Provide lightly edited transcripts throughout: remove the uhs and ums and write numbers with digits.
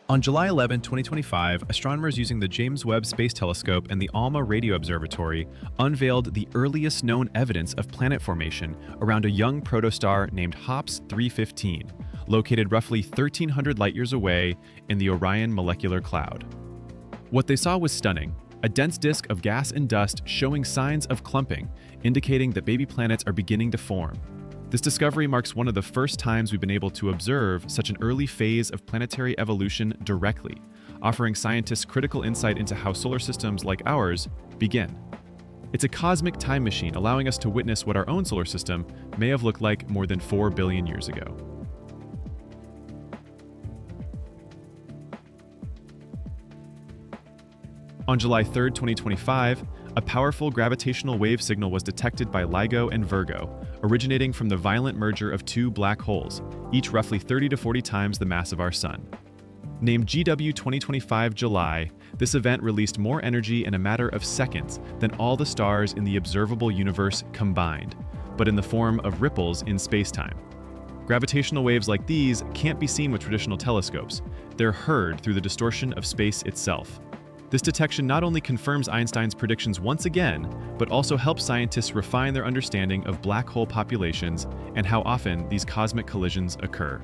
On July 11, 2025, astronomers using the James Webb Space Telescope and the ALMA Radio Observatory unveiled the earliest known evidence of planet formation around a young protostar named HOPS 315, located roughly 1,300 light-years away in the Orion molecular cloud. What they saw was stunning: a dense disk of gas and dust showing signs of clumping, indicating that baby planets are beginning to form. This discovery marks one of the first times we've been able to observe such an early phase of planetary evolution directly, offering scientists critical insight into how solar systems like ours begin. It's a cosmic time machine, allowing us to witness what our own solar system may have looked like more than 4 billion years ago. On July 3, 2025, a powerful gravitational wave signal was detected by LIGO and Virgo, originating from the violent merger of two black holes, each roughly 30 to 40 times the mass of our Sun. Named GW 2025 July, this event released more energy in a matter of seconds than all the stars in the observable universe combined, but in the form of ripples in spacetime. Gravitational waves like these can't be seen with traditional telescopes. They're heard through the distortion of space itself. This detection not only confirms Einstein's predictions once again, but also helps scientists refine their understanding of black hole populations and how often these cosmic collisions occur.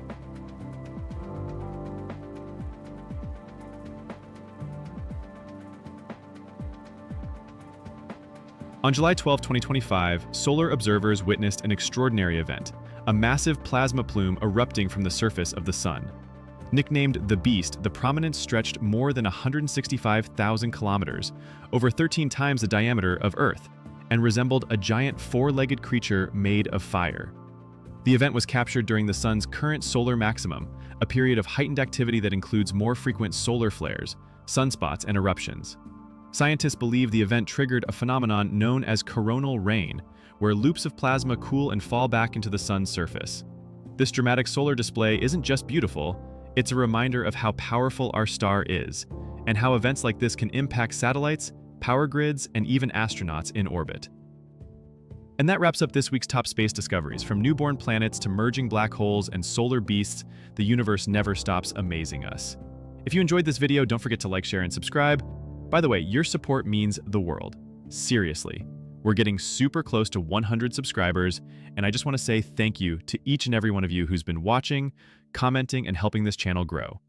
On July 12, 2025, solar observers witnessed an extraordinary event: a massive plasma plume erupting from the surface of the Sun. Nicknamed the Beast, the prominence stretched more than 165,000 kilometers, over 13 times the diameter of Earth, and resembled a giant four-legged creature made of fire. The event was captured during the Sun's current solar maximum, a period of heightened activity that includes more frequent solar flares, sunspots, and eruptions. Scientists believe the event triggered a phenomenon known as coronal rain, where loops of plasma cool and fall back into the Sun's surface. This dramatic solar display isn't just beautiful, it's a reminder of how powerful our star is, and how events like this can impact satellites, power grids, and even astronauts in orbit. And that wraps up this week's top space discoveries. From newborn planets to merging black holes and solar beasts, the universe never stops amazing us. If you enjoyed this video, don't forget to like, share, and subscribe. By the way, your support means the world. Seriously. We're getting super close to 100 subscribers, and I just want to say thank you to each and every one of you who's been watching, commenting, and helping this channel grow.